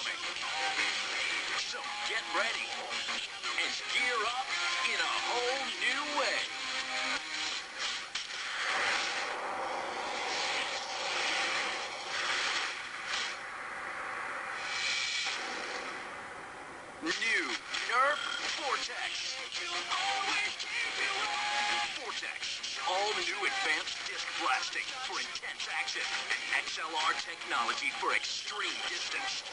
coming. So get ready and gear up in a whole new way. New Nerf Vortex. Vortex. All new advanced disc blasting for intense action and XLR technology for extreme distance.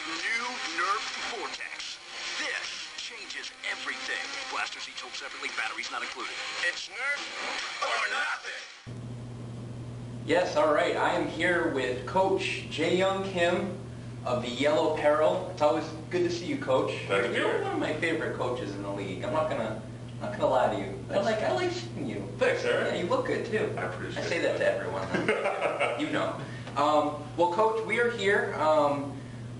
New Nerf Vortex. This changes everything. Blasters each hold separately, batteries not included. It's Nerf or nothing. Yes, all right. I am here with Coach Jae-Young Kim of the Yellow Peril. It's always good to see you, Coach. You're one of my favorite coaches in the league. I'm not gonna lie to you. I like seeing you. Thanks, sir. Yeah, you look good too. I appreciate it. I say that to everyone. You know. Well, Coach, we are here.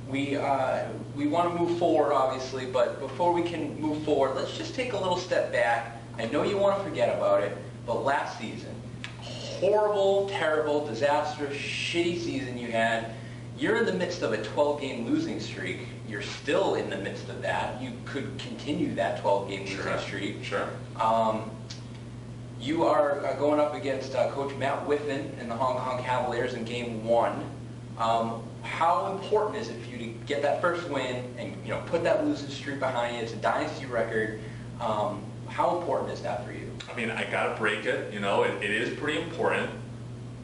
We want to move forward, obviously, but before we can move forward, let's just take a little step back. I know you want to forget about it, but last season, horrible, terrible, disastrous, shitty season you had. You're in the midst of a 12-game losing streak. You're still in the midst of that. You could continue that 12-game losing streak. Sure. You are going up against Coach Matt Whiffen in the Hong Kong Cavaliers in Game 1. How important is it for you to get that first win and put that losing streak behind you? It's a dynasty record. How important is that for you? I mean, I gotta break it. It is pretty important,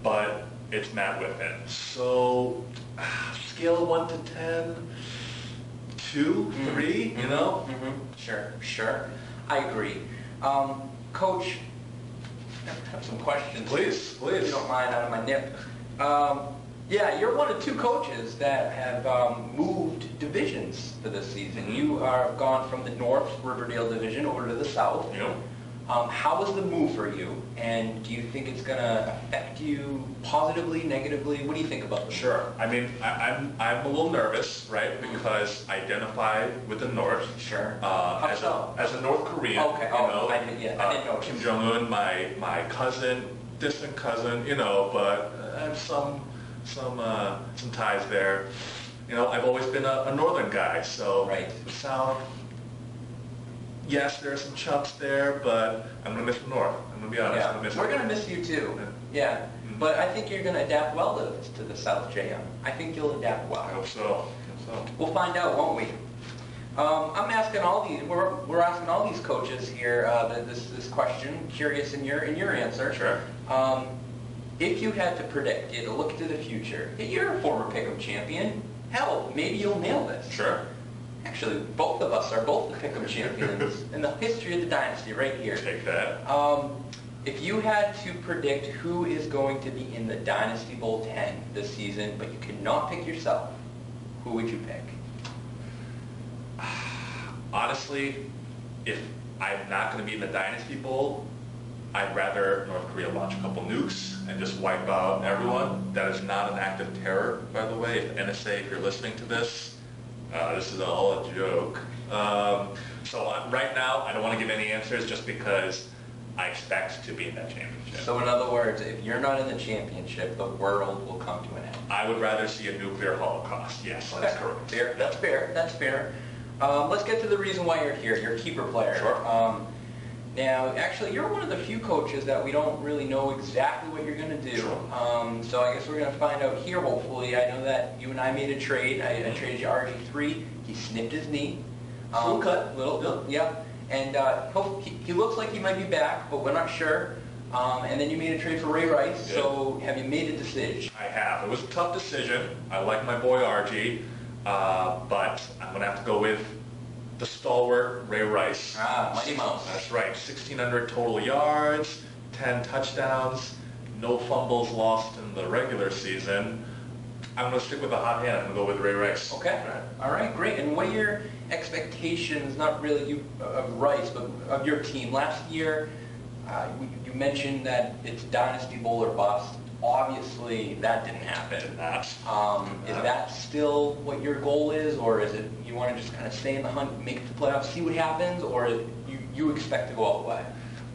but it's Matt Whiffen. So, scale of 1 to 10, 2, 3. Sure. I agree. Coach, I have some questions. Please. If you don't mind, out of my nip. Yeah, you're one of 2 coaches that have moved divisions for this season. You are gone from the North Riverdale division over to the South. Yep. How was the move for you, and do you think it's going to affect you positively, negatively? What do you think about this? Sure. I mean, I'm a little nervous, right, because I identify with the North. Sure. As a North Korean. Okay. I didn't know. Kim Jong-un, my cousin, distant cousin, but I have some ties there. I've always been a Northern guy, so right. The South. Yes, there are some chumps there, but I'm going to miss the North. I'm going to be honest. Yeah. We're going to miss you too. Yeah. But I think you're going to adapt well to the South, Jae-Young. I think you'll adapt well. I hope so. We'll find out, won't we? I'm asking all these. We're asking all these coaches here this question. Curious in your answer. Sure. If you had to predict, to look to the future, you're a former Pick'em champion. Hell, maybe you'll nail this. Sure. Actually, both of us are both the Pick'em champions in the history of the Dynasty right here. Take that. If you had to predict who is going to be in the Dynasty Bowl 10 this season, but you could not pick yourself, who would you pick? Honestly, if I'm not going to be in the Dynasty Bowl, I'd rather North Korea launch a couple nukes and just wipe out everyone. That is not an act of terror, by the way. If NSA, if you're listening to this is all a joke. So right now, I don't want to give any answers just because I expect to be in that championship. So in other words, if you're not in the championship, the world will come to an end. I would rather see a nuclear holocaust. Yes, okay. That's correct. Fair. That's fair. Let's get to the reason why you're here. You're a keeper player. Sure. Now, actually, you're one of the few coaches that we don't really know exactly what you're going to do. Sure. So I guess we're going to find out here, hopefully. I know that you and I made a trade. I traded you RG3. He snipped his knee. Full cut. Little, yeah. And he looks like he might be back, but we're not sure. And then you made a trade for Ray Rice. So have you made a decision? I have. It was a tough decision. I like my boy RG, but I'm going to have to go with the stalwart Ray Rice. Mighty Mouse. That's right. 1,600 total yards, 10 touchdowns, no fumbles lost in the regular season. I'm going to stick with the hot hand. I'm going to go with Ray Rice. Okay. All right, great. And what are your expectations, not really of Rice, but of your team? Last year, you mentioned that it's Dynasty Bowl or bust. Obviously, that didn't happen. Did not. Is that still what your goal is, or is it you want to just kind of stay in the hunt, make it to the playoffs, see what happens, or you expect to go all the way?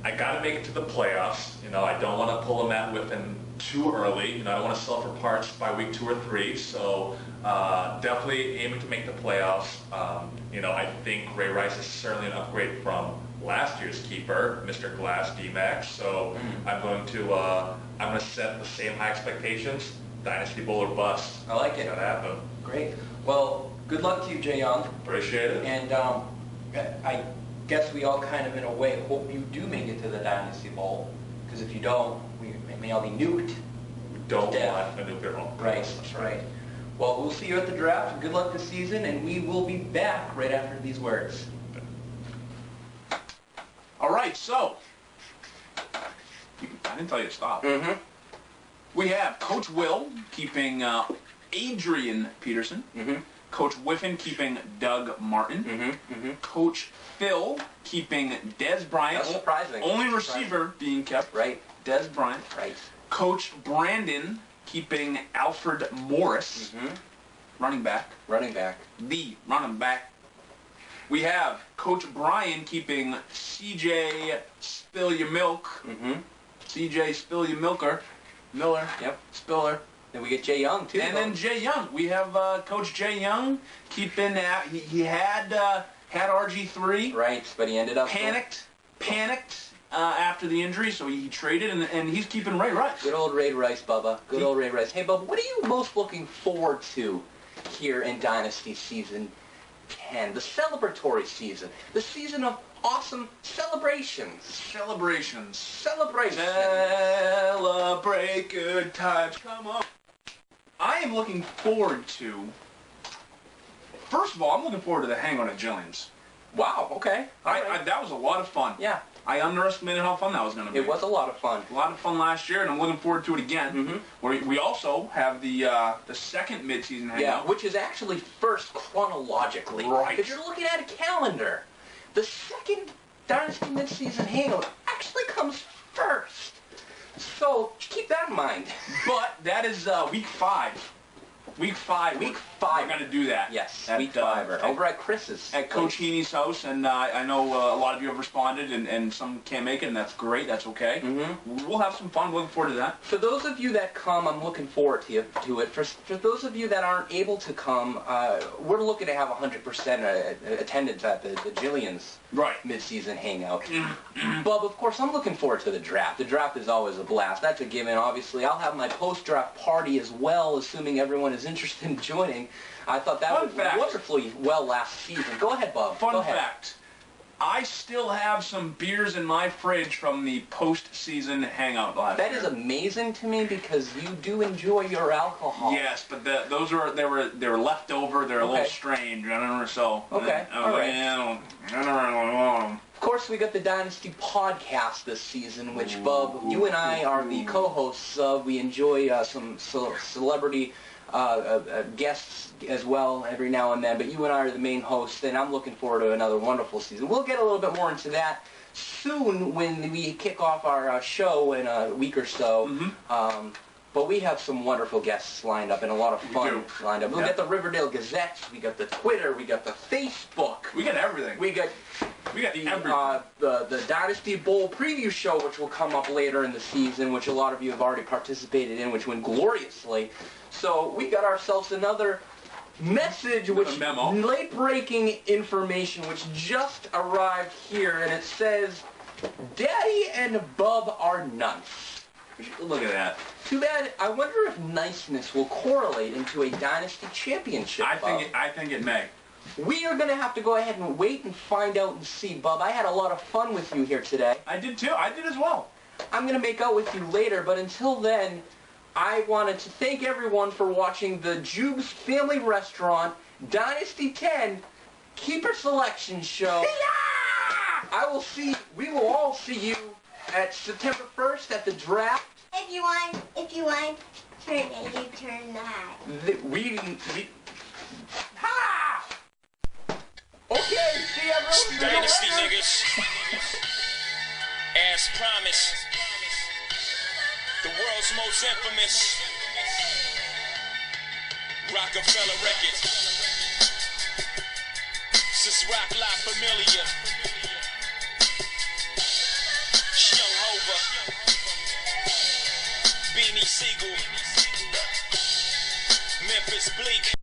I got to make it to the playoffs. I don't want to pull a Matt Whiffen too early. You know, I don't want to sell for parts by week 2 or 3. So definitely aiming to make the playoffs. You know, I think Ray Rice is certainly an upgrade from last year's keeper, Mr. Glass D-Max. So I'm going to set the same high expectations. Dynasty Bowl or bust. I like it. Gotta happen. Great. Well, good luck to you, Jay Young. Appreciate it. And I guess we all kind of, in a way, hope you do make it to the Dynasty Bowl. Because if you don't, we may all be nuked. We don't want a nuclear home. Right, that's right. Well, we'll see you at the draft. Good luck this season, and we will be back right after these words. All right, so I didn't tell you to stop. Mm-hmm. We have Coach Will keeping Adrian Peterson. Mm-hmm. Coach Whiffen keeping Doug Martin. Mm-hmm. Mm-hmm. Coach Phil keeping Des Bryant. That's surprising. Only That's receiver being kept. Right. Des Bryant. Right. Coach Brandon keeping Alfred Morris. Mm-hmm. Running back. Running back. The running back. We have Coach Brian keeping CJ Spill Your Milk. Mm-hmm. CJ Spill Your Milker. Miller. Yep. Spiller. Then we get Jay Young, too. And then Jay Young. We have Coach Jay Young keeping he had RG3. Right, but he ended up... Panicked after the injury, so he traded, and he's keeping Ray Rice. Good old Ray Rice, Bubba. Good old Ray Rice. Hey, Bubba, what are you most looking forward to here in Dynasty Season 10? The celebratory season. The season of awesome celebrations. Celebrations. Celebrations. Celebrate good times. Come on. I am looking forward to... First of all, I'm looking forward to the Hangout at Jillian's. Wow, okay. All right. That was a lot of fun. Yeah. I underestimated how fun that was going to be. It was a lot of fun. A lot of fun last year, and I'm looking forward to it again. Mm-hmm. We also have the second mid-season hangout. Yeah, which is actually first chronologically. Right. If you're looking at a calendar, the second Dynasty mid-season hangout actually comes first. So keep that in mind. But that is week 5. Week 5. Week 5. We're going to do that. Yes, at, week 5. Over at Chris's. At Coach Heaney's house, and I know a lot of you have responded, and some can't make it, and that's great. That's okay. Mm-hmm. We'll have some fun. Looking forward to that. For those of you that come, I'm looking forward to it. For those of you that aren't able to come, we're looking to have 100% attendance at the Jillian's mid-season hangout. But of course, I'm looking forward to the draft. The draft is always a blast. That's a given, obviously. I'll have my post-draft party as well, assuming everyone is interested in joining. I thought that went wonderfully well last season. Go ahead, Bob. Fun fact. I still have some beers in my fridge from the post-season hangout last year. That is amazing to me because you do enjoy your alcohol. Yes, but those were they were left over. They're a little strange. I don't know. So okay, all right. I don't really want them. Of course, we got the Dynasty podcast this season, which Bub, you and I are the co-hosts of. We enjoy some celebrity guests as well every now and then, but you and I are the main hosts, and I'm looking forward to another wonderful season. We'll get a little bit more into that soon when we kick off our show in a week or so. But we have some wonderful guests lined up and a lot of fun lined up. We'll get the Riverdale Gazette, we got the Twitter, we got the Facebook. We got everything. We got the Dynasty Bowl preview show, which will come up later in the season, which a lot of you have already participated in, which went gloriously. So we got ourselves another message, which late-breaking information, which just arrived here, and it says, "Daddy and Bub are nice." Look at that. Too bad. I wonder if niceness will correlate into a Dynasty championship. I think it may. We are going to have to go ahead and wait and find out and see, Bub. I had a lot of fun with you here today. I did too. I did as well. I'm going to make out with you later, but until then, I wanted to thank everyone for watching the Jube's Family Restaurant Dynasty 10 Keeper Selection Show. We will all see you at September 1st at the draft. If you want, turn it, you turn that. Ha! Okay, see everyone. Dynasty niggas. As promised. The world's most infamous Rockefeller Records. Since rock la familia. Young Hova. B Beanie Siegel. Memphis Bleak.